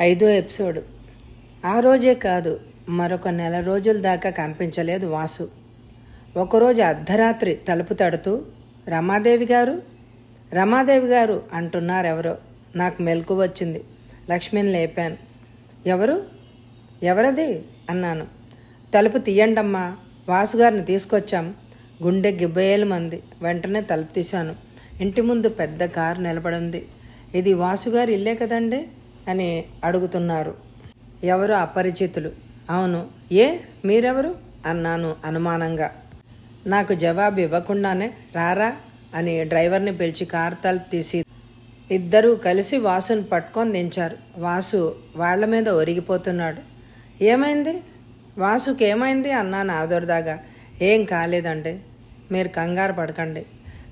5వ ఎపిసోడ్. ఆ రోజే కాదు, మరొక నెల రోజుల దాకా కనిపించలేదు వాసు. ఒకరోజు అర్ధరాత్రి తలుపు తడుతూ రమాదేవి గారు, రమాదేవి గారు అంటున్నారెవరో. నాకు మెలకు వచ్చింది. లక్ష్మిని లేపాను. ఎవరది అన్నాను. తలుపు తీయండమ్మా, వాసుగారిని తీసుకొచ్చాం. గుండె గిబ్బేలు మంది. వెంటనే తలుపు తీశాను. ఇంటి ముందు పెద్ద కారు నిలబడింది. ఇది వాసుగారి ఇల్లే కదండి అని అడుగుతున్నారు ఎవరు అపరిచితులు. అవును, మీరెవరు అన్నాను అనుమానంగా. నాకు జవాబు ఇవ్వకుండానే రారా అని డ్రైవర్ని పిలిచి కారు తలుపు తీసి ఇద్దరూ కలిసి వాసుని పట్టుకొని దించారు. వాసు వాళ్ల మీద ఒరిగిపోతున్నాడు. ఏమైంది వాసుకి, ఏమైంది అన్నాను ఆదొరదాగా. ఏం కాలేదండి, మీరు కంగారు పడకండి,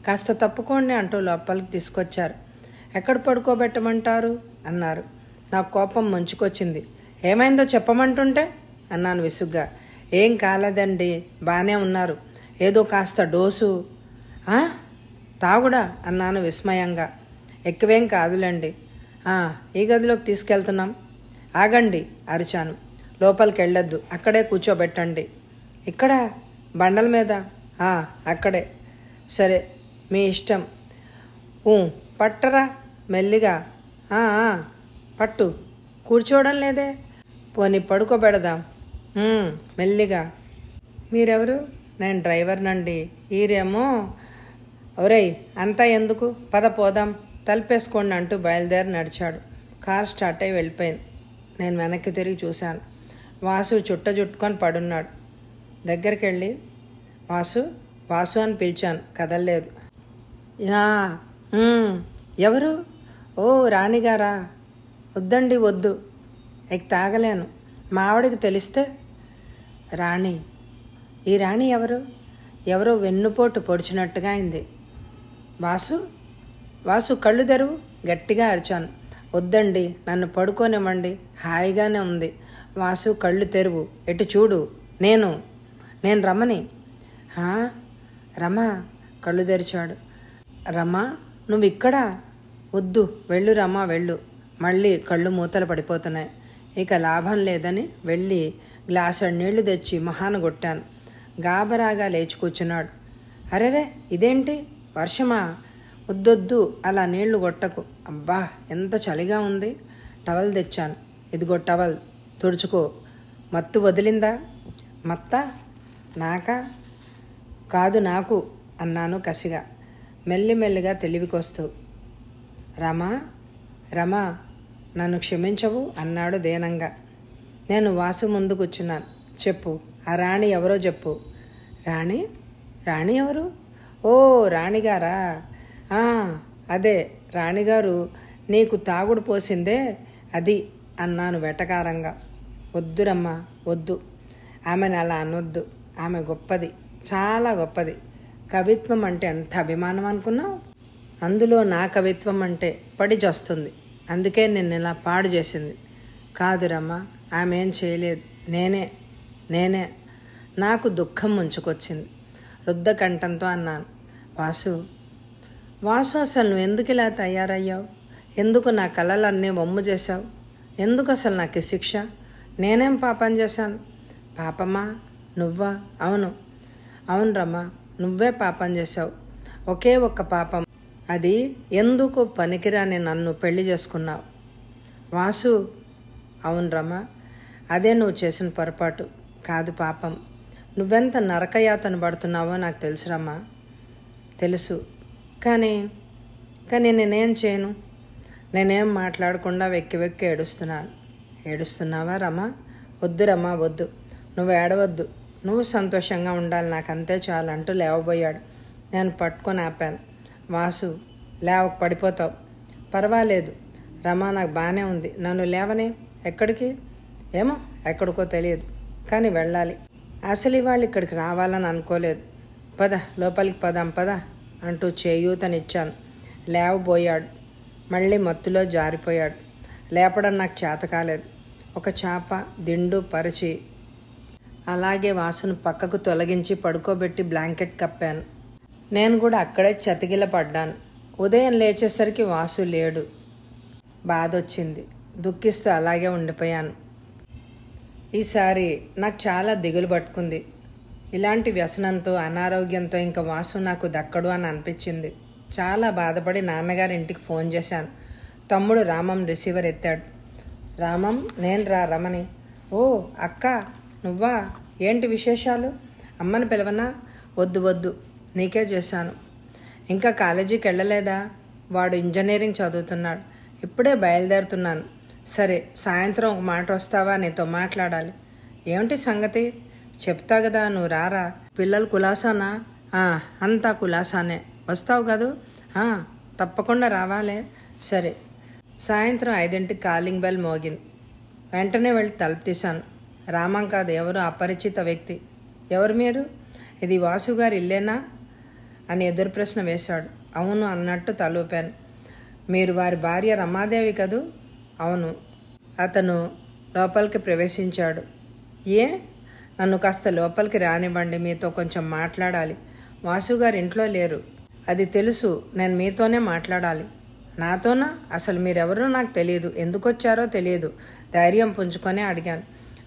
కాస్త తప్పుకోండి అంటూ లోపలికి తీసుకొచ్చారు. ఎక్కడ పడుకోబెట్టమంటారు అన్నారు. నాకు కోపం ముంచుకొచ్చింది. ఏమైందో చెప్పమంటుంటే అన్నాను విసుగ్గా. ఏం కాలేదండి, బాగానే ఉన్నారు. ఏదో కాస్త డోసు. తాగుడా అన్నాను విస్మయంగా. ఎక్కువేం కాదులేండి. ఈ గదిలోకి తీసుకెళ్తున్నాం. ఆగండి అరిచాను. లోపలికి వెళ్ళొద్దు, అక్కడే కూర్చోబెట్టండి. ఇక్కడ బండల మీద? అక్కడే. సరే, మీ ఇష్టం. పట్టరా మెల్లిగా. పట్టు. కూర్చోవడం లేదే. పోనీ పడుకోబెడదాం. మెల్లిగా. మీరెవరు? నేను డ్రైవర్నండి. ఈరేమో. ఒరేయ్, అంతా ఎందుకు, పద పోదాం, తలుపేసుకోండి అంటూ బయలుదేరి నడిచాడు. కార్ స్టార్ట్ అయి వెళ్ళిపోయింది. నేను వెనక్కి తిరిగి చూశాను. వాసు చుట్టుకొని పడున్నాడు. దగ్గరికి వెళ్ళి వాసు అని పిలిచాను. కదలలేదు. ఎవరు? రాణిగారా? వద్దండి, వద్దు, తాగలేను. మా ఆవిడకి తెలిస్తే. రాణి? ఈ రాణి ఎవరో వెన్నుపోటు పొడిచినట్టుగా అయింది. వాసు కళ్ళు తెరువు, గట్టిగా అరిచాను. వద్దండి, నన్ను పడుకోనివ్వండి, హాయిగానే ఉంది. వాసు కళ్ళు తెరువు, ఎటు చూడు. నేను రమని. రమా? కళ్ళు తెరిచాడు. రమా, నువ్వు ఇక్కడా? వద్దు, వెళ్ళు రమా, వెళ్ళు. మళ్ళీ కళ్ళు మూతలు పడిపోతున్నాయి. ఇక లాభం లేదని వెళ్ళి గ్లాసుడు నీళ్లు తెచ్చి మహాన కొట్టాను. గాబరాగా లేచి కూర్చున్నాడు. అరెరే, ఇదేంటి, వర్షమా? వద్దొద్దు, అలా నీళ్లు కొట్టకు. అబ్బా, ఎంత చలిగా ఉంది. టవల్ తెచ్చాను. ఇదిగో టవల్, తుడుచుకో. మత్తు వదిలిందా? మత్తా? నాకా? కాదు, నాకు అన్నాను కసిగా, మెల్లిమెల్లిగా తెలివికొస్తూ. రమా, నన్ను క్షమించవు అన్నాడు దీనంగా. నేను వాసు ముందు కూర్చున్నాను. చెప్పు, ఆ రాణి ఎవరో చెప్పు. రాణి ఎవరు? రాణిగారా? అదే రాణిగారు నీకు తాగుడు పోసిందే అది అన్నాను వెటకారంగా. వద్దురమ్మా, వద్దు. ఆమెను అలా అనొద్దు. ఆమె గొప్పది, చాలా గొప్పది. కవిత్వం అంటే ఎంత అభిమానం అనుకున్నావు? అందులో నా కవిత్వం అంటే పడి చస్తుంది. అందుకే నిన్ను ఇలా పాడు చేసింది. కాదురమ్మా, ఆమె ఏం చేయలేదు. నేనే. నాకు దుఃఖం ముంచుకొచ్చింది. రుద్ద కంఠంతో అన్నాను. వాసు, అసలు నువ్వు ఎందుకు ఇలా తయారయ్యావు? ఎందుకు నా కళలన్నీ వమ్ము చేశావు? ఎందుకు అసలు నాకు శిక్ష? నేనేం పాపం చేశాను? పాపమా? నువ్వా? అవును రమ్మా, నువ్వే పాపం చేశావు. ఒకే ఒక్క పాపం. అది ఎందుకు పనికిరాని నన్ను పెళ్లి చేసుకున్నావు. వాసు, అవును రమ్మా, అదే నువ్వు చేసిన పొరపాటు. కాదు, పాపం. నువ్వెంత నరకయాతన పడుతున్నావో నాకు తెలుసురమ్మా. తెలుసు, కానీ నేనేం చేయను? నేనేం మాట్లాడకుండా వెక్కి ఏడుస్తున్నాను. ఏడుస్తున్నావా రమ్మా? వద్దు రమ్మా, వద్దు. నువ్వు ఏడవద్దు. నువ్వు సంతోషంగా ఉండాలి, నాకు అంతే చాలు అంటూ లేవబోయాడు. నేను పట్టుకొని ఆపాను. వాసు, లేవకు, పడిపోతావు. పర్వాలేదు రమా, నాకు బాగానే ఉంది. నన్ను లేవనే. ఎక్కడికి? ఏమో, ఎక్కడికో తెలియదు, కానీ వెళ్ళాలి. అసలు ఇవాళ ఇక్కడికి రావాలని అనుకోలేదు. పద, లోపలికి పదాం, పద అంటూ చేయూతనిచ్చాను. లేవబోయాడు. మళ్ళీ మత్తులో జారిపోయాడు. లేపడం నాకు చేత కాలేదు. ఒక చాప దిండు పరిచి అలాగే వాసును పక్కకు తొలగించి పడుకోబెట్టి బ్లాంకెట్ కప్పాను. నేను కూడా అక్కడే చతికిల పడ్డాను. ఉదయం లేచేసరికి వాసు లేడు. బాధొచ్చింది. దుఃఖిస్తూ అలాగే ఉండిపోయాను. ఈసారి నాకు చాలా దిగులు పట్టుకుంది. ఇలాంటి వ్యసనంతో అనారోగ్యంతో ఇంకా వాసు నాకు దక్కడు అని అనిపించింది. చాలా బాధపడి నాన్నగారి ఇంటికి ఫోన్ చేశాను. తమ్ముడు రామం రిసీవర్ ఎత్తాడు. రామం, నేను రమణి. ఓ అక్క, నువ్వా? ఏంటి విశేషాలు? అమ్మని పిలవనా? వద్దు, నీకే చేశాను. ఇంకా కాలేజీకి వెళ్ళలేదా? వాడు ఇంజనీరింగ్ చదువుతున్నాడు. ఇప్పుడే బయలుదేరుతున్నాను. సరే, సాయంత్రం ఒక మాట వస్తావా? నీతో మాట్లాడాలి. ఏమిటి సంగతి? చెప్తా కదా, నువ్వు రారా. పిల్లలు కులాసానా? అంతా కులాసానే. వస్తావు కదూ? తప్పకుండా రావాలే. సరే. సాయంత్రం 5ంటికి కాలింగ్ బెల్ మోగింది. వెంటనే వెళ్ళి తలుపు తీశాను. రామం కాదు, ఎవరు అపరిచిత వ్యక్తి. ఎవరు మీరు? ఇది వాసుగారి ఇల్లేనా అని ఎదురు ప్రశ్న వేశాడు. అవును అన్నట్టు తలూపాను. మీరు వారి భార్య రమాదేవి కదూ? అవును. అతను లోపలికి ప్రవేశించాడు. నన్ను కాస్త లోపలికి రానివ్వండి, మీతో కొంచెం మాట్లాడాలి. వాసుగారు ఇంట్లో లేరు. అది తెలుసు, నేను మీతోనే మాట్లాడాలి. నాతోనా? అసలు మీరెవరో నాకు తెలియదు, ఎందుకు వచ్చారో తెలియదు. ధైర్యం పుంజుకొని అడిగాను.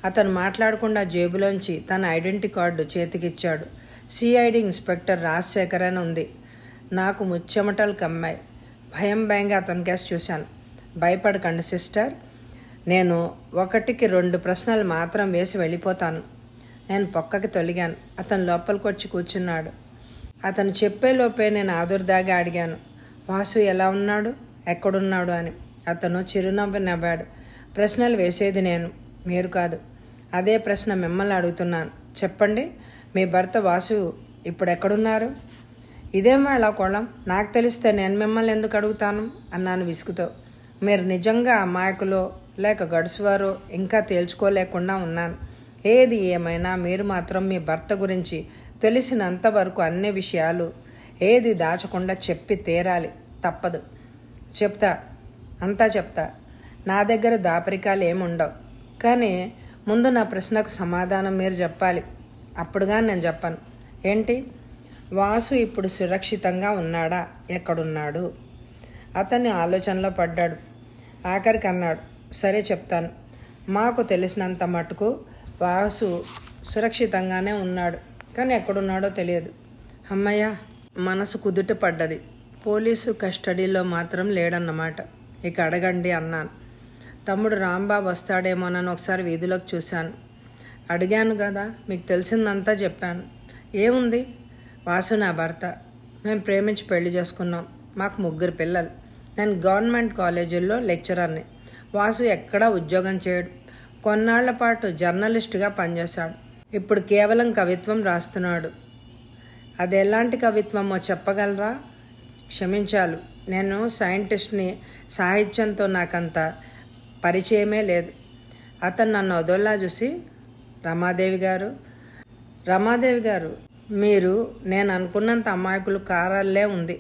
అతను మాట్లాడకుండా జేబులోంచి తన ఐడెంటిటీ కార్డు చేతికిచ్చాడు. సిఐడి ఇన్స్పెక్టర్ రాజశేఖర్ అని ఉంది. నాకు ముచ్చెమటలు కమ్మాయి. భయంగా అతని కేసు చూశాను. భయపడకండి సిస్టర్, నేను 1కి 2 ప్రశ్నలు మాత్రం వేసి వెళ్ళిపోతాను. నేను పక్కకి తొలిగాను. అతను లోపలికి వచ్చి కూర్చున్నాడు. అతను చెప్పేలోపే నేను ఆదుర్దాగా అడిగాను, వాసు ఎలా ఉన్నాడు, ఎక్కడున్నాడు అని. అతను చిరునవ్వు నవ్వాడు. ప్రశ్నలు వేసేది నేను, మీరు కాదు. అదే ప్రశ్న మిమ్మల్ని అడుగుతున్నాను. చెప్పండి, మీ భర్త వాసు ఇప్పుడు ఎక్కడున్నారు? ఇదేం వేళాకోళం? నాకు తెలిస్తే నేను మిమ్మల్ని ఎందుకు అడుగుతాను అన్నాను విసుగుతో. మీరు నిజంగా అమాయకులో లేక గడుసువారో ఇంకా తేల్చుకోలేకుండా ఉన్నాను. ఏది ఏమైనా మీరు మాత్రం మీ భర్త గురించి తెలిసినంత వరకు అన్ని విషయాలు ఏది దాచకుండా చెప్పి తీరాలి. తప్పదు. అంతా చెప్తా. నా దగ్గర దాపరికాలు ఏముండవు. కానీ ముందు నా ప్రశ్నకు సమాధానం మీరు చెప్పాలి. అప్పుడుగా నేను చెప్పను. ఏంటి? వాసు ఇప్పుడు సురక్షితంగా ఉన్నాడా? ఎక్కడున్నాడు? అతన్ని ఆలోచనలో పడ్డాడు. ఆఖరికి అన్నాడు, సరే చెప్తాను. మాకు తెలిసినంత మటుకు వాసు సురక్షితంగానే ఉన్నాడు, కానీ ఎక్కడున్నాడో తెలియదు. అమ్మయ్య, మనసు కుదుట పడ్డది. పోలీసు కస్టడీలో మాత్రం లేడన్నమాట. ఇక అడగండి అన్నాను. తమ్ముడు రాంబాబు వస్తాడేమోనని ఒకసారి వీధిలోకి చూశాను. అడిగాను కదా, మీకు తెలిసిందంతా చెప్పాను. ఏముంది? వాసు నా భర్త. మేము ప్రేమించి పెళ్లి చేసుకున్నాం. మాకు 3 పిల్లలు. నేను గవర్నమెంట్ కాలేజీల్లో లెక్చరర్ని. వాసు ఎక్కడా ఉద్యోగం చేయడు. కొన్నాళ్ల పాటు జర్నలిస్టుగా పనిచేశాడు. ఇప్పుడు కేవలం కవిత్వం రాస్తున్నాడు. అది ఎలాంటి కవిత్వమో చెప్పగలరా? క్షమించాలు, నేను సైంటిస్ట్ని. సాహిత్యంతో నాకంత పరిచయమే లేదు. అతను నన్ను వదల్లా చూసి, రమాదేవి గారు, మీరు నేను అనుకున్నంత అమాయకులు కారాలే ఉంది.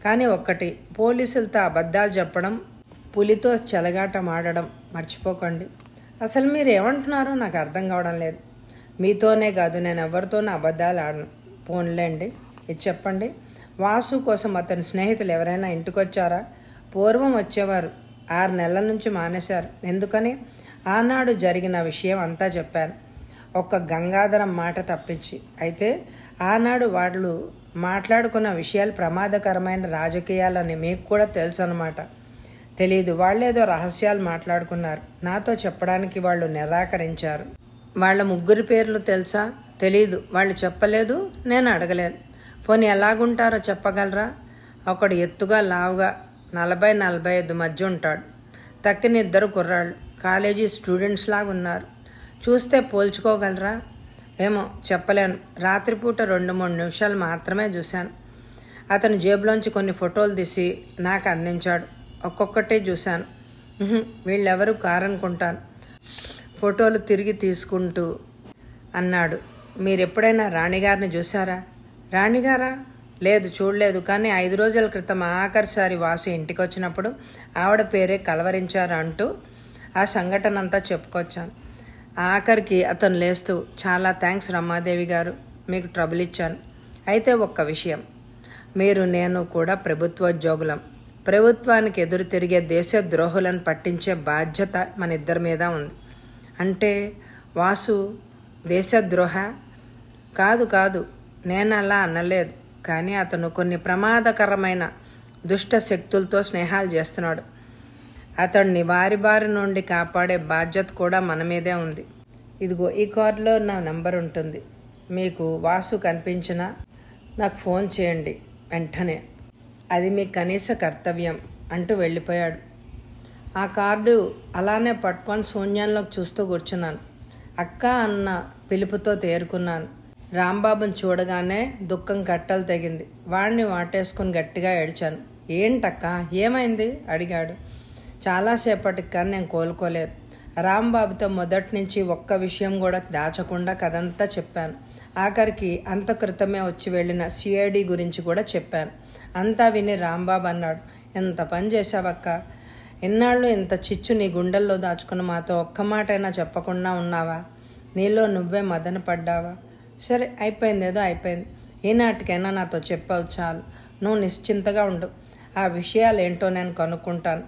కానీ ఒక్కటి, పోలీసులతో అబద్ధాలు చెప్పడం, పులితో చెలగాటం ఆడడం మర్చిపోకండి. అసలు మీరు ఏమంటున్నారో నాకు అర్థం కావడం లేదు. మీతోనే కాదు, నేను ఎవరితోనూ అబద్ధాలు ఆడను. పోన్లేండి, ఇది చెప్పండి. వాసు కోసం అతని స్నేహితులు ఎవరైనా ఇంటికి వచ్చారా? పూర్వం వచ్చేవారు. 6 నెలల నుంచి మానేశారు. ఎందుకని? ఆనాడు జరిగిన విషయం అంతా చెప్పాను, ఒక్క గంగాధరం మాట తప్పించి. అయితే ఆనాడు వాళ్ళు మాట్లాడుకున్న విషయాలు ప్రమాదకరమైన రాజకీయాలని మీకు కూడా తెలుసు అన్నమాట. తెలీదు. వాళ్ళేదో రహస్యాలు మాట్లాడుకున్నారు. నాతో చెప్పడానికి వాళ్ళు నిరాకరించారు. వాళ్ళ 3 పేర్లు తెలుసా? తెలీదు. వాళ్ళు చెప్పలేదు, నేను అడగలేదు. పోనీ ఎలాగుంటారో చెప్పగలరా? ఒకడు ఎత్తుగా లావుగా 40-45 మధ్య ఉంటాడు. తక్కిన 2 కుర్రాళ్ళు కాలేజీ స్టూడెంట్స్ లాగా ఉన్నారు. చూస్తే పోల్చుకోగలరా? ఏమో చెప్పలేను. రాత్రిపూట 2-3 నిమిషాలు మాత్రమే చూశాను. అతను జేబులోంచి కొన్ని ఫోటోలు తీసి నాకు అందించాడు. ఒక్కొక్కటే చూశాను. వీళ్ళెవరు కారనుకుంటాను. ఫోటోలు తిరిగి తీసుకుంటూ అన్నాడు, మీరెప్పుడైనా రాణిగారిని చూసారా? రాణిగారా? లేదు, చూడలేదు. కానీ 5 రోజుల క్రితం ఆఖరిసారి వాసు ఇంటికి వచ్చినప్పుడు ఆవిడ పేరే కలవరించారు అంటూ ఆ సంఘటన అంతా చెప్పుకొచ్చాను. ఆఖరికి అతను లేస్తూ, చాలా థ్యాంక్స్ రమాదేవి గారు, మీకు ట్రబుల్ ఇచ్చాను. అయితే ఒక్క విషయం, మీరు నేను కూడా ప్రభుత్వోద్యోగులం. ప్రభుత్వానికి ఎదురు తిరిగే దేశద్రోహులను పట్టించే బాధ్యత మన ఇద్దరి మీద ఉంది. అంటే వాసు దేశద్రోహ? కాదు, నేను అలా అనలేదు. కానీ అతను కొన్ని ప్రమాదకరమైన దుష్ట శక్తులతో స్నేహాలు చేస్తున్నాడు. అతడిని వారి బారి నుండి కాపాడే బాధ్యత కూడా మన మీదే ఉంది. ఇదిగో ఈ కార్డులో నా నంబర్ ఉంటుంది. మీకు వాసు కనిపించినా నాకు ఫోన్ చేయండి వెంటనే. అది మీ కనీస కర్తవ్యం అంటూ వెళ్ళిపోయాడు. ఆ కార్డు అలానే పట్టుకొని శూన్యంలోకి చూస్తూ కూర్చున్నాను. అక్క అన్న పిలుపుతో తేరుకున్నాను. రాంబాబుని చూడగానే దుఃఖం కట్టలు తెగింది. వాడిని వాటేసుకుని గట్టిగా ఏడ్చాను. ఏంటక్క, ఏమైంది అడిగాడు. చాలాసేపటికి కానీ నేను కోలుకోలేదు. రాంబాబుతో మొదటి నుంచి ఒక్క విషయం కూడా దాచకుండా కథంతా చెప్పాను. ఆఖరికి అంత క్రితమే వచ్చి వెళ్ళిన సిఐడి గురించి కూడా చెప్పాను. అంతా విని రాంబాబు అన్నాడు, ఎంత పని చేశావక్క, ఎన్నాళ్ళు ఇంత చిచ్చు నీ గుండెల్లో దాచుకుని మాతో ఒక్క మాటైనా చెప్పకుండా ఉన్నావా? నీలో నువ్వే మదన పడ్డావా? సరే, అయిపోయిందేదో అయిపోయింది. ఈనాటికైనా నాతో చెప్పావు చాలు. నువ్వు నిశ్చింతగా ఉండు. ఆ విషయాలు ఏంటో నేను కనుక్కుంటాను.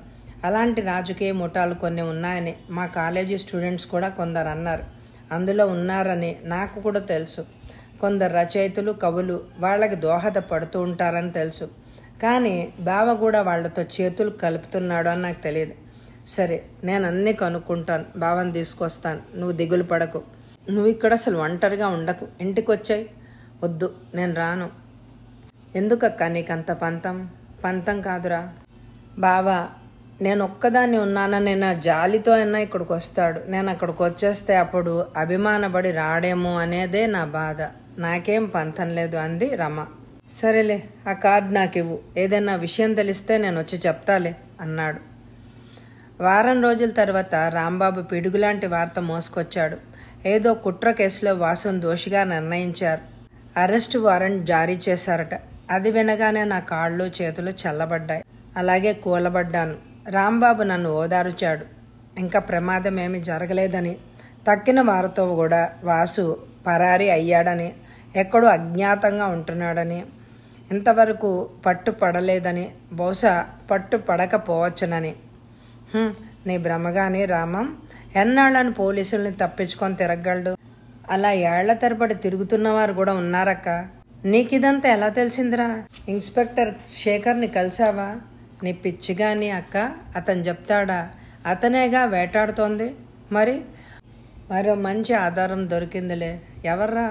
అలాంటి రాజకీయ ముఠాలు కొన్ని ఉన్నాయని మా కాలేజీ స్టూడెంట్స్ కూడా కొందరు అన్నారు. అందులో ఉన్నారని నాకు కూడా తెలుసు. కొందరు రచయితలు, కవులు వాళ్ళకి దోహద పడుతూ ఉంటారని తెలుసు. కానీ బావ కూడా వాళ్లతో చేతులు కలుపుతున్నాడు అని నాకు తెలియదు. సరే, నేను అన్నీ కనుక్కుంటాను. బావని తీసుకొస్తాను. నువ్వు దిగులు పడకు. నువ్వు ఇక్కడ అసలు ఒంటరిగా ఉండకు. ఇంటికి వచ్చాయి. వద్దు, నేను రాను. ఎందుకక్క నీకంత పంతం కాదురా బావా. నేను ఒక్కదాన్ని ఉన్నానని నా జాలితో అయినా ఇక్కడికి వస్తాడు. నేను అక్కడికి వచ్చేస్తే అప్పుడు అభిమానపడి రాడేమో అనేదే నా బాధ. నాకేం పంతం లేదు అంది రమ. సరేలే, ఆ కార్డు నాకు ఇవ్వు. ఏదైనా విషయం తెలిస్తే నేను వచ్చి చెప్తాలే అన్నాడు. వారం రోజుల తర్వాత రాంబాబు పిడుగులాంటి వార్త మోసుకొచ్చాడు. ఏదో కుట్ర కేసులో వాసును దోషిగా నిర్ణయించారు. అరెస్ట్ వారెంట్ జారీ చేశారట. అది వినగానే నా కాళ్ళు చేతులు చల్లబడ్డాయి. అలాగే కూలబడ్డాను. రాంబాబు నన్ను ఓదార్చాడు. ఇంకా ప్రమాదం ఏమీ జరగలేదని, తక్కిన వారితో కూడా వాసు పరారీ అయ్యాడని, ఎక్కడో అజ్ఞాతంగా ఉంటున్నాడని, ఇంతవరకు పట్టుపడలేదని, బహుశా పట్టుపడకపోవచ్చునని. నీ భ్రమగాని రామం ఎన్నాళ్ళని పోలీసుల్ని తప్పించుకొని తిరగలడు? అలా ఏళ్ల తరబడి తిరుగుతున్నవారు కూడా ఉన్నారక్క. నీకిదంతా ఎలా తెలిసిందిరా? ఇన్స్పెక్టర్ శేఖర్ని కలిసావా? నీ పిచ్చిగాని అక్క, అతను చెప్తాడా? అతనేగా వేటాడుతోంది. మరో మంచి ఆధారం దొరికిందిలే. ఎవర్రా?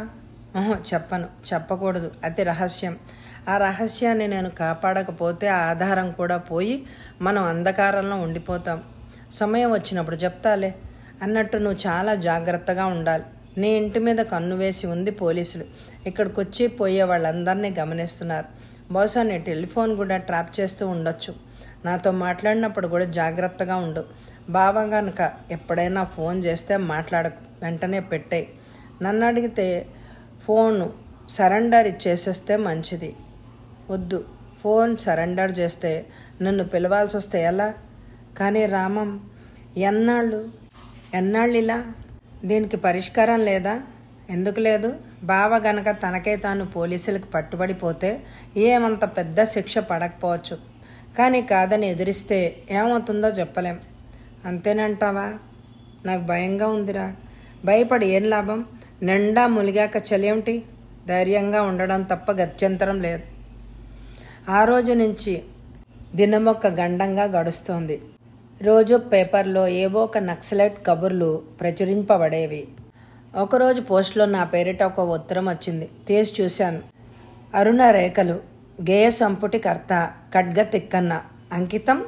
చెప్పను, చెప్పకూడదు. అతి రహస్యం. ఆ రహస్యాన్ని నేను కాపాడకపోతే ఆ ఆధారం కూడా పోయి మనం అంధకారంలో ఉండిపోతాం. సమయం వచ్చినప్పుడు చెప్తాలే అన్నట్టు నువ్వు చాలా జాగ్రత్తగా ఉండాలి. నీ ఇంటి మీద కన్ను వేసి ఉంది పోలీసులు. ఇక్కడికి వచ్చి పోయే వాళ్ళందరినీ గమనిస్తున్నారు. బహుశా నీ టెలిఫోన్ కూడా ట్రాప్ చేస్తూ ఉండొచ్చు. నాతో మాట్లాడినప్పుడు కూడా జాగ్రత్తగా ఉండు. బావ కనుక ఎప్పుడైనా ఫోన్ చేస్తే మాట్లాడకు, వెంటనే పెట్టేయి. నన్ను అడిగితే ఫోన్ సరెండర్ ఇచ్చేసేస్తే మంచిది. వద్దు, ఫోన్ సరెండర్ చేస్తే నన్ను పిలవాల్సి వస్తే ఎలా? కానీ రామం, ఎన్నాళ్ళు ఇలా? దీనికి పరిష్కారం లేదా? ఎందుకు లేదు? బావ గనక తనకే తాను పోలీసులకు పట్టుబడిపోతే ఏమంత పెద్ద శిక్ష పడకపోవచ్చు. కానీ కాదని ఎదిరిస్తే ఏమవుతుందో చెప్పలేం. అంతేనంటావా? నాకు భయంగా ఉందిరా. భయపడి ఏం లాభం? నిండా ములిగాక చలేమిటి? ధైర్యంగా ఉండడం తప్ప గత్యంతరం లేదు. ఆ రోజు నుంచి దినమొక్క గండంగా గడుస్తోంది. రోజు పేపర్లో ఏవో ఒక నక్సలైట్ కబుర్లు ప్రచురింపబడేవి. ఒకరోజు పోస్టులో నా పేరిట ఒక ఉత్తరం వచ్చింది. తీసి చూశాను. అరుణ రేఖలు, గేయ సంపుటి కర్త ఖడ్గ తిక్కన్న, అంకితం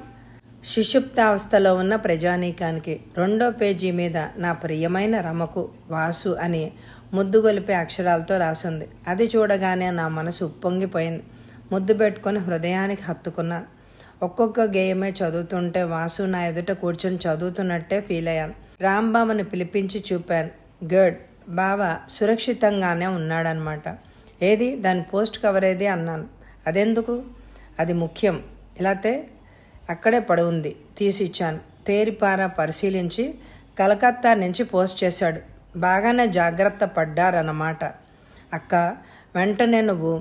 శిశుప్తావస్థలో ఉన్న ప్రజానీకానికి. 2వ పేజీ మీద నా ప్రియమైన రమకు వాసు అని ముద్దుగొలిపే అక్షరాలతో రాసింది. అది చూడగానే నా మనసు ఉప్పొంగిపోయింది. ముద్దు పెట్టుకొని హృదయానికి హత్తుకున్నాను. ఒక్కొక్క గేయమే చదువుతుంటే వాసు నా ఎదుట కూర్చొని చదువుతున్నట్టే ఫీల్ అయ్యాను. రాంబాబుని పిలిపించి చూపాను. గుడ్, బావ సురక్షితంగానే ఉన్నాడనమాట. ఏది దాని పోస్ట్ కవర్ ఏది అన్నాను. అదెందుకు? అది ముఖ్యం. ఇలాతే అక్కడే పడి ఉంది. తీసిచ్చాను. తేరిపారా పరిశీలించి కలకత్తా నుంచి పోస్ట్ చేశాడు. బాగానే జాగ్రత్త పడ్డారన్నమాట. అక్క, వెంటనే నువ్వు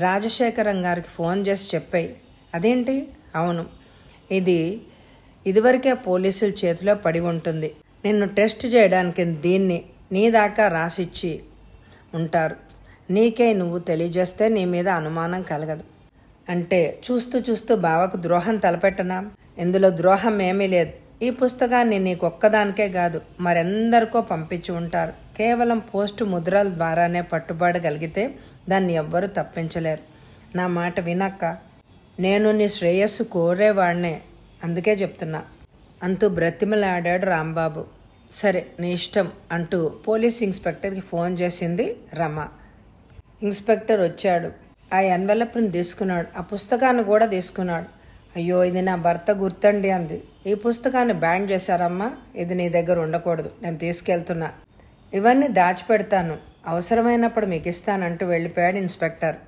రాజశేఖరం గారికి ఫోన్ చేసి చెప్పాయి. అదేంటి? అవును, ఇది ఇదివరకే పోలీసుల చేతిలో పడి ఉంటుంది. నిన్ను టెస్ట్ చేయడానికి దీన్ని నీ దాకా రాసిచ్చి ఉంటారు. నీకే నువ్వు తెలియజేస్తే నీ మీద అనుమానం కలగదు. అంటే చూస్తూ చూస్తూ బావకు ద్రోహం తలపెట్టనా? ఇందులో ద్రోహం ఏమీ లేదు. ఈ పుస్తకాన్ని నీకొక్కదానికే కాదు మరెందరికో పంపించి ఉంటారు. కేవలం పోస్టు ముద్రల ద్వారానే పట్టుబడగలిగితే దాన్ని ఎవ్వరూ తప్పించలేరు. నా మాట వినక్క. నేను నీ శ్రేయస్సు కోరేవాడినే, అందుకే చెప్తున్నా అంటూ బ్రతిమలాడాడు రాంబాబు. సరే నీ ఇష్టం అంటూ పోలీస్ ఇన్స్పెక్టర్కి ఫోన్ చేసింది రమ. ఇన్స్పెక్టర్ వచ్చాడు. ఆ ఎన్వెలప్ని తీసుకున్నాడు. ఆ పుస్తకాన్ని కూడా తీసుకున్నాడు. అయ్యో, ఇది నా భర్త గుర్తండి అంది. ఈ పుస్తకాన్ని బ్యాన్ చేశారమ్మా, ఇది నీ దగ్గర ఉండకూడదు, నేను తీసుకెళ్తున్నా. ఇవన్నీ దాచిపెడతాను, అవసరమైనప్పుడు మీకు ఇస్తానంటూ వెళ్ళిపోయాడు ఇన్స్పెక్టర్.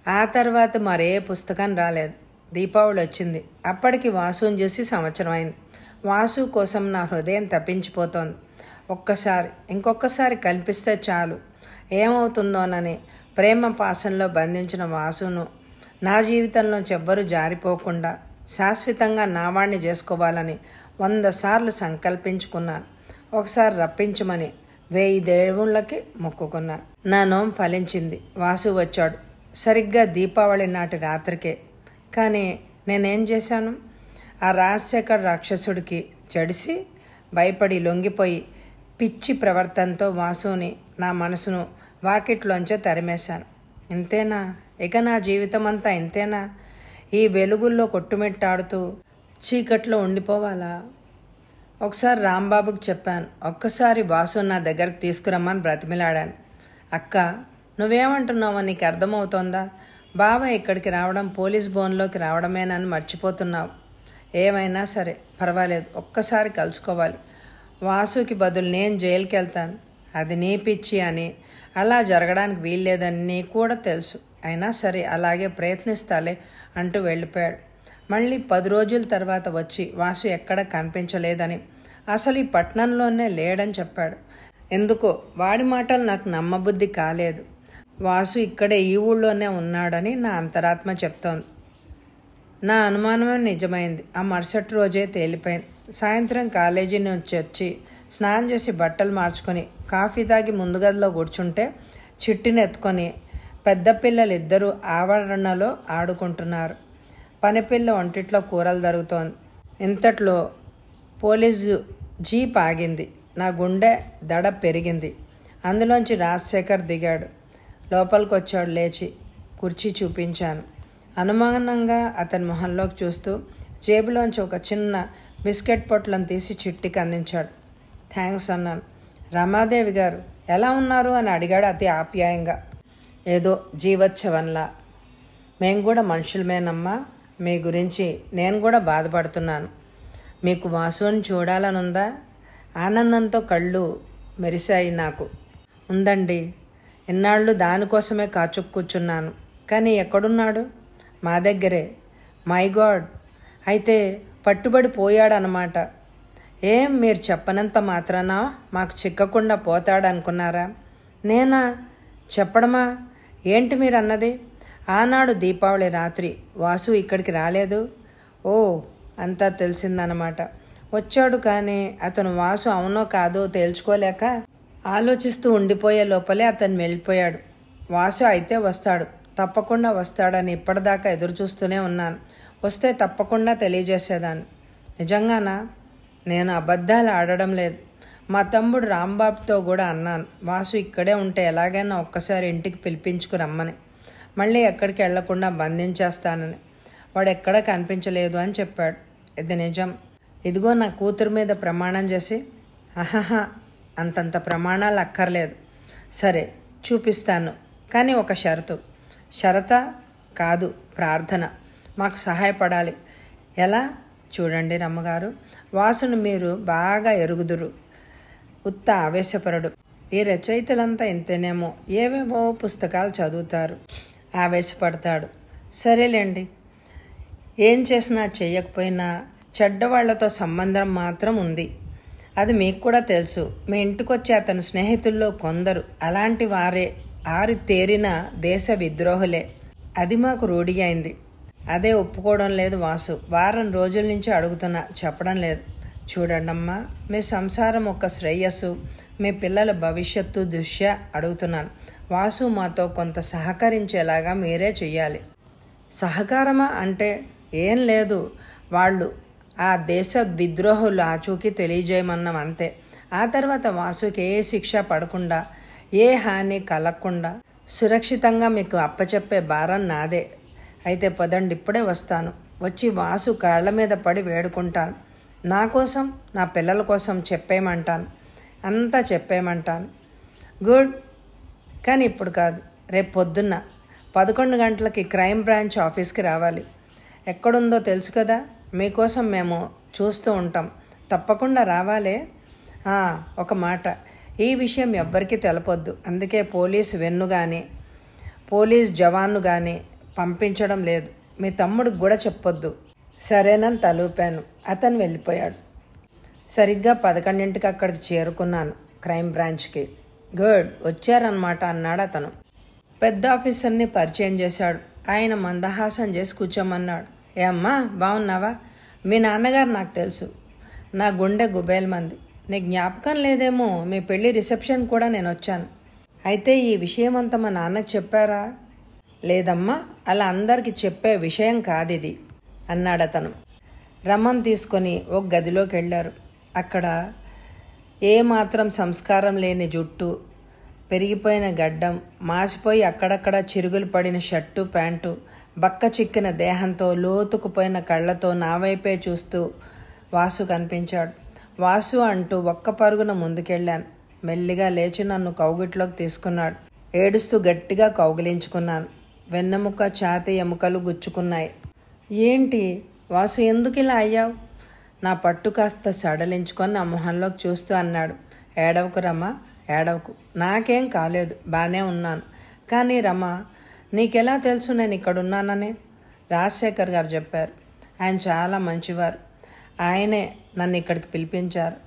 ఆ తర్వాత మరే పుస్తకం రాలేదు. దీపావళి వచ్చింది. అప్పటికి వాసుని చూసి సంవత్సరం అయింది. వాసు కోసం నా హృదయం తప్పించిపోతోంది. ఇంకొకసారి కనిపిస్తే చాలు ఏమవుతుందోనని ప్రేమ పాశంలో బంధించిన వాసును నా జీవితంలోంచి ఎవ్వరూ జారిపోకుండా శాశ్వతంగా నావాణ్ణి చేసుకోవాలని 100 సార్లు సంకల్పించుకున్నాను. ఒకసారి రప్పించమని 1000 దేవుళ్ళకి మొక్కుకున్నాను. నా నోం ఫలించింది. వాసు వచ్చాడు సరిగ్గా దీపావళి నాటి రాత్రికే. కానీ నేనేం చేశాను? ఆ రాజశేఖర్ రాక్షసుడికి జడిసి భయపడి లొంగిపోయి పిచ్చి ప్రవర్తనతో వాసుని నా మనసును వాకిట్లోంచే తరిమేశాను. ఇంతేనా? ఇక నా జీవితం అంతా ఇంతేనా? ఈ వెలుగుల్లో కొట్టుమిట్టాడుతూ చీకట్లో ఉండిపోవాలా? ఒకసారి రాంబాబుకి చెప్పాను. ఒక్కసారి వాసు నా దగ్గరకు తీసుకురమ్మని బ్రతిమిలాడాను. అక్క, నువ్వేమంటున్నావో నీకు అర్థమవుతోందా? బావ ఇక్కడికి రావడం పోలీస్ బోన్లోకి రావడమేనని మర్చిపోతున్నావు. ఏమైనా సరే పర్వాలేదు, ఒక్కసారి కలుసుకోవాలి. వాసుకి బదులు నేను జైలుకి వెళ్తాను. అది నీ పిచ్చి అని, అలా జరగడానికి వీల్లేదని నీకు కూడా తెలుసు. అయినా సరే అలాగే ప్రయత్నిస్తాలే అంటూ వెళ్ళిపోయాడు. మళ్ళీ 10 రోజుల తర్వాత వచ్చి వాసు ఎక్కడ కనిపించలేదని, అసలు ఈ పట్టణంలోనే లేడని చెప్పాడు. ఎందుకో వాడి మాటలు నాకు నమ్మబుద్ధి కాలేదు. వాసు ఇక్కడే ఈ ఊళ్ళోనే ఉన్నాడని నా అంతరాత్మ చెప్తోంది. నా అనుమానమే నిజమైంది. ఆ మరుసటి రోజే తేలిపోయింది. సాయంత్రం కాలేజీ నుంచి వచ్చి స్నానం చేసి బట్టలు మార్చుకొని కాఫీ తాగి ముందు గదిలో కూర్చుంటే చిట్టిని ఎత్తుకొని పెద్ద పిల్లలు ఇద్దరూ ఆవరణలో ఆడుకుంటున్నారు. పనిపిల్ల ఒంటిట్లో కూరలు జరుగుతోంది. ఇంతట్లో పోలీసు జీప్ ఆగింది. నా గుండె దడ పెరిగింది. అందులోంచి రాజశేఖర్ దిగాడు. లోపలికి వచ్చాడు. లేచి కుర్చీ చూపించాను. అనుమానంగా అతని మొహంలోకి చూస్తూ జేబులోంచి ఒక చిన్న బిస్కెట్ పొట్లను తీసి చిట్టికి అందించాడు. థ్యాంక్స్ అన్నాను. రమాదేవి గారు ఎలా ఉన్నారు అని అడిగాడు అతి ఆప్యాయంగా, ఏదో జీవోత్సవంలా. మేము కూడా మనుషులమేనమ్మా, మీ గురించి నేను కూడా బాధపడుతున్నాను. మీకు వాసుని చూడాలనుందా? ఆనందంతో కళ్ళు మెరిశాయి నాకు. ఉందండి, ఇన్నాళ్ళు దానికోసమే కూర్చున్నాను. కానీ ఎక్కడున్నాడు? మా దగ్గరే. మై గాడ్, అయితే పట్టుబడి పోయాడనమాట. ఏం మీరు చెప్పనంత మాత్రాన మాకు చిక్కకుండా పోతాడనుకున్నారా? నేనా చెప్పడమా? ఏంటి మీరు అన్నది? ఆనాడు దీపావళి రాత్రి వాసు ఇక్కడికి రాలేదు. ఓ, అంతా తెలిసిందనమాట. వచ్చాడు, కానీ అతను వాసు అవునో కాదో తేల్చుకోలేక ఆలోచిస్తూ ఉండిపోయే లోపలే అతను వెళ్ళిపోయాడు. వాసు అయితే వస్తాడు, తప్పకుండా వస్తాడని ఇప్పటిదాకా ఎదురు చూస్తూనే ఉన్నాను. వస్తే తప్పకుండా తెలియజేసేదాన్ని. నిజంగానా? నేను అబద్ధాలు ఆడడం లేదు. మా తమ్ముడు రాంబాబుతో కూడా అన్నాను, వాసు ఇక్కడే ఉంటే ఎలాగైనా ఒక్కసారి ఇంటికి పిలిపించుకు రమ్మని, మళ్ళీ ఎక్కడికి వెళ్లకుండా బంధించేస్తానని. వాడు ఎక్కడా కనిపించలేదు అని చెప్పాడు. ఇది నిజం. ఇదిగో నా కూతురు మీద ప్రమాణం చేసి. ఆహాహా, అంతంత ప్రమాణాలు అక్కర్లేదు. సరే చూపిస్తాను, కానీ ఒక షరతు. షరతా? కాదు, ప్రార్థన. మాకు సహాయపడాలి. ఎలా? చూడండి రమ్మగారు, వాసును మీరు బాగా ఎరుగుదురు. ఉత్త ఆవేశపరుడు. ఈ రచయితలంతా ఇంతేనేమో, ఏవేవో పుస్తకాలు చదువుతారు, ఆవేశపడతాడు. సరేలేండి, ఏం చేసినా చేయకపోయినా చెడ్డవాళ్లతో సంబంధం మాత్రం ఉంది. అది మీకు కూడా తెలుసు. మీ ఇంటికొచ్చే అతని స్నేహితుల్లో కొందరు అలాంటి వారే, ఆరి తేరిన దేశ విద్రోహులే. అది మాకు రూఢి అయింది. అదే ఒప్పుకోవడం లేదు వాసు. వారం రోజుల నుంచి అడుగుతున్నా, చెప్పడం లేదు. చూడండమ్మా, మీ సంసారం ఒక శ్రేయస్సు, మీ పిల్లల భవిష్యత్తు దృష్ట్యా అడుగుతున్నాను. వాసు మాతో కొంత సహకరించేలాగా మీరే చెయ్యాలి. సహకారమా అంటే ఏం లేదు, వాళ్ళు ఆ దేశ విద్రోహులు ఆచూకీ తెలియజేయమన్నాం అంతే. ఆ తర్వాత వాసుకి ఏ శిక్ష పడకుండా, ఏ హాని కలగకుండా సురక్షితంగా మీకు అప్పచెప్పే భారం నాదే. అయితే పదండి, ఇప్పుడే వస్తాను. వచ్చి వాసు కాళ్ళ మీద పడి వేడుకుంటాను. నా కోసం, నా పిల్లల కోసం చెప్పేయమంటాను, అంతా చెప్పేయమంటాను. గుడ్. కానీ ఇప్పుడు కాదు, రేపు పొద్దున్న 11 గంటలకి క్రైమ్ బ్రాంచ్ ఆఫీస్కి రావాలి. ఎక్కడుందో తెలుసు కదా, మీకోసం మేము చూస్తూ ఉంటాం. తప్పకుండా రావాలే. ఒక మాట, ఈ విషయం ఎవ్వరికీ తెలపొద్దు. అందుకే పోలీస్ వెన్ను కానీ పోలీస్ జవాన్ను కానీ పంపించడం లేదు. మీ తమ్ముడికి కూడా చెప్పొద్దు. సరేనని తలూపాను. అతను వెళ్ళిపోయాడు. సరిగ్గా 11ంటికి అక్కడికి చేరుకున్నాను, క్రైమ్ బ్రాంచ్కి. గుడ్, వచ్చారన్నమాట అన్నాడు అతను. పెద్ద ఆఫీసర్ని పరిచయం చేశాడు. ఆయన మందహాసం చేసి కూర్చోమన్నాడు. ఏ అమ్మా, బాగున్నావా? మీ నాన్నగారు నాకు తెలుసు. నా గుండె గుబేలమంది. నీ జ్ఞాపకం లేదేమో, మీ పెళ్లి రిసెప్షన్ కూడా నేను వచ్చాను. అయితే ఈ విషయం అంతా మా నాన్నకు చెప్పారా? లేదమ్మా, అలా అందరికీ చెప్పే విషయం కాదిది అన్నాడు అతను. రమ్మని తీసుకొని ఒక గదిలోకి వెళ్ళారు. అక్కడ ఏమాత్రం సంస్కారం లేని జుట్టు, పెరిగిపోయిన గడ్డం, మాసిపోయి అక్కడక్కడ చిరుగులు పడిన షర్టు ప్యాంటు, బక్క చిక్కిన దేహంతో, లోతుకుపోయిన కళ్ళతో నా వైపే చూస్తూ వాసు కనిపించాడు. వాసు అంటూ ఒక్క పరుగున ముందుకెళ్ళాను. మెల్లిగా లేచి నన్ను కౌగిట్లోకి తీసుకున్నాడు. ఏడుస్తూ గట్టిగా కౌగిలించుకున్నాను. వెన్నెముక, ఛాతీ ఎముకలు గుచ్చుకున్నాయి. ఏంటి వాసు, ఎందుకు ఇలా అయ్యావు? నా పట్టు కాస్త సడలించుకొని నా మొహంలోకి చూస్తూ అన్నాడు. ఏడవకు రమా, ఏడవకు. నాకేం కాలేదు, బాగానే ఉన్నాను. కానీ రమా, నీకెలా తెలుసు నేను ఇక్కడున్నానని? రాజశేఖర్ గారు చెప్పారు. ఆయన చాలా మంచివారు. ఆయనే నన్ను ఇక్కడికి పిలిపించారు.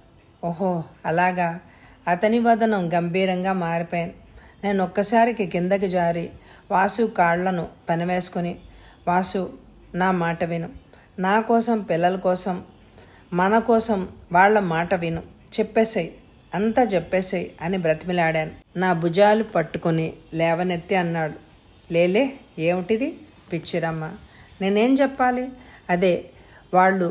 ఓహో, అలాగా. అతని వదనం గంభీరంగా మారిపోయింది. నేను ఒక్కసారికి కిందకి జారి వాసు కాళ్లను పెనవేసుకుని, వాసు, నా మాట విను. నా కోసం, పిల్లల కోసం, మన కోసం వాళ్ళ మాట విను. చెప్పేసేయ్, అంతా చెప్పేసేయ్ అని బ్రతిమిలాడాను. నా భుజాలు పట్టుకొని లేవనెత్తి అన్నాడు. లేలే, ఏమిటిది పిచ్చిరమ్మ? నేనేం చెప్పాలి? అదే, వాళ్ళు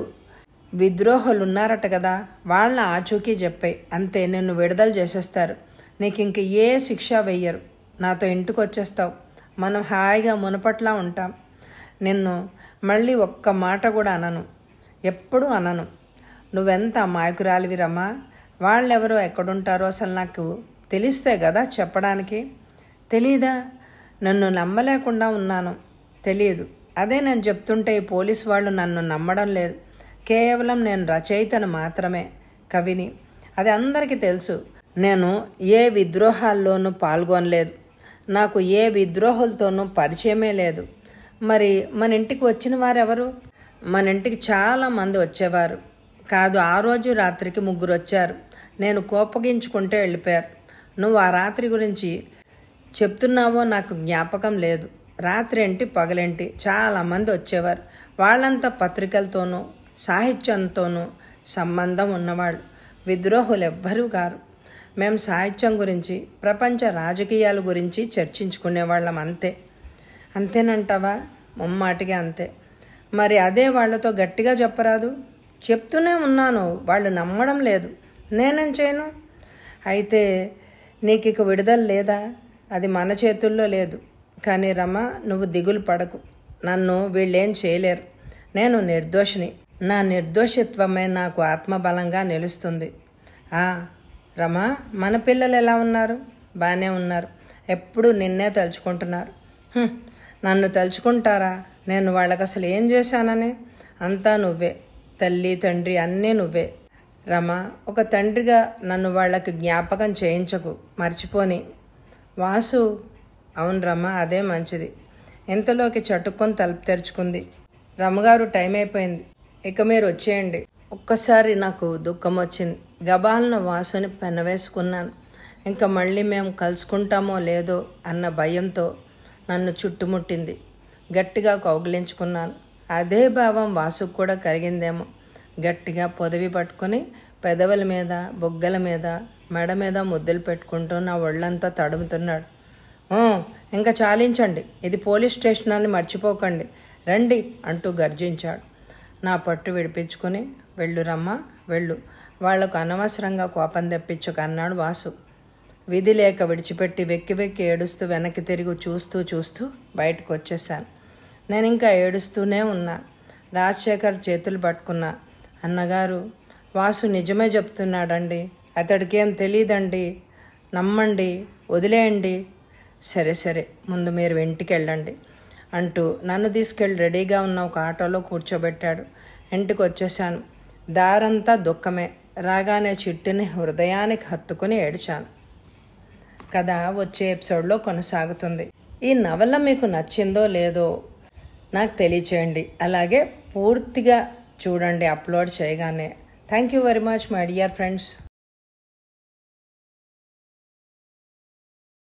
విద్రోహులున్నారట కదా, వాళ్ళ ఆచూకీ చెప్పాయి అంతే. నిన్ను విడుదల చేసేస్తారు. నీకు ఇంక ఏ శిక్ష వెయ్యరు. నాతో ఇంటికి వచ్చేస్తావు. మనం హాయిగా మునపట్లా ఉంటాం. నిన్ను మళ్ళీ ఒక్క మాట కూడా అనను, ఎప్పుడూ అనను. నువ్వెంత అమాయకురాలివిరమ్మా. వాళ్ళెవరో ఎక్కడుంటారో అసలు నాకు తెలిస్తే కదా చెప్పడానికి. తెలీదా? నన్ను నమ్మలేకుండా ఉన్నాను. తెలియదు. అదే నేను చెప్తుంటే ఈ పోలీసు వాళ్ళు నన్ను నమ్మడం లేదు. కేవలం నేను రచయితను మాత్రమే, కవిని. అది అందరికీ తెలుసు. నేను ఏ విద్రోహాల్లోనూ పాల్గొనలేదు. నాకు ఏ విద్రోహులతోనూ పరిచయమే లేదు. మరి మన ఇంటికి వచ్చిన వారెవరు? మన ఇంటికి చాలామంది వచ్చేవారు కాదు. ఆ రోజు రాత్రికి 3 వచ్చారు. నేను కోపగించుకుంటే వెళ్ళిపోయారు. నువ్వు ఆ రాత్రి గురించి చెప్తున్నావో నాకు జ్ఞాపకం లేదు. రాత్రి ఏంటి, పగలేంటి చాలామంది వచ్చేవారు. వాళ్ళంతా పత్రికలతోనూ సాహిత్యంతోనూ సంబంధం ఉన్నవాళ్ళు. విద్రోహులు ఎవ్వరూ గారు. మేము సాహిత్యం గురించి, ప్రపంచ రాజకీయాల గురించి చర్చించుకునేవాళ్ళం అంతే. అంతేనంటావా? ముమ్మాటిగా అంతే. మరి అదే వాళ్లతో గట్టిగా చెప్పరాదు? చెప్తూనే ఉన్నాను, వాళ్ళు నమ్మడం లేదు. నేనేం చేయను? అయితే నీకు ఇక విడుదల లేదా? అది మన చేతుల్లో లేదు. కానీ రమ, నువ్వు దిగులు పడకు. నన్ను వీళ్ళేం చేయలేరు. నేను నిర్దోషిని. నా నిర్దోషిత్వమే నాకు ఆత్మబలంగా నిలుస్తుంది. రమా, మన పిల్లలు ఎలా ఉన్నారు? బాగానే ఉన్నారు. ఎప్పుడు నిన్నే తలుచుకుంటున్నారు. నన్ను తలుచుకుంటారా? నేను వాళ్ళకి అసలు ఏం చేశానని? అంతా నువ్వే. తల్లి, తండ్రి అన్నీ నువ్వే. రమా, ఒక తండ్రిగా నన్ను వాళ్ళకి జ్ఞాపకం చేయించకు, మర్చిపోని. వాసు, అవును రమా, అదే మంచిది. ఇంతలోకి చటుక్కొని తలుపు తెరుచుకుంది. రమ్మగారు, టైం అయిపోయింది, ఇక మీరు వచ్చేయండి. ఒక్కసారి నాకు దుఃఖం వచ్చింది. గబాలను వాసుని పెనవేసుకున్నాను. ఇంకా మళ్ళీ మేము కలుసుకుంటామో లేదో అన్న భయంతో నన్ను చుట్టుముట్టింది. గట్టిగా కౌగిలించుకున్నాను. అదే భావం వాసుకు కూడా కలిగిందేమో. గట్టిగా పొదవి పట్టుకుని పెదవుల మీద, బొగ్గల మీద, మెడ మీద ముద్దులు పెట్టుకుంటూ నా ఒళ్ళంతా తడుముతున్నాడు. ఇంకా చాలించండి, ఇది పోలీస్ స్టేషన్ అని మర్చిపోకండి, రండి అంటూ గర్జించాడు. నా పట్టు విడిపించుకుని, వెళ్ళురమ్మా వెళ్ళు, వాళ్లకు అనవసరంగా కోపం తెప్పించక అన్నాడు వాసు. విధి లేక విడిచిపెట్టి వెక్కి వెక్కి ఏడుస్తూ వెనక్కి తిరిగి చూస్తూ బయటకు వచ్చేసాను. నేను ఇంకా ఏడుస్తూనే ఉన్నా. రాజశేఖర్ చేతులు పట్టుకున్నా. అన్నగారు, వాసు నిజమే చెప్తున్నాడండి, అతడికేం తెలియదండి, నమ్మండి, వదిలేయండి. సరే ముందు మీరు ఇంటికి వెళ్ళండి అంటూ నన్ను తీసుకెళ్ళి రెడీగా ఉన్న ఒక ఆటోలో కూర్చోబెట్టాడు. ఇంటికి వచ్చేసాను. దారంతా దుఃఖమే. రాగానే చిట్టిని హృదయానికి హత్తుకుని ఏడ్చాను. కథ వచ్చే ఎపిసోడ్లో కొనసాగుతుంది. ఈ నవల మీకు నచ్చిందో లేదో నాకు తెలియచేయండి. అలాగే పూర్తిగా చూడండి అప్లోడ్ చేయగానే. Thank you very much my dear friends.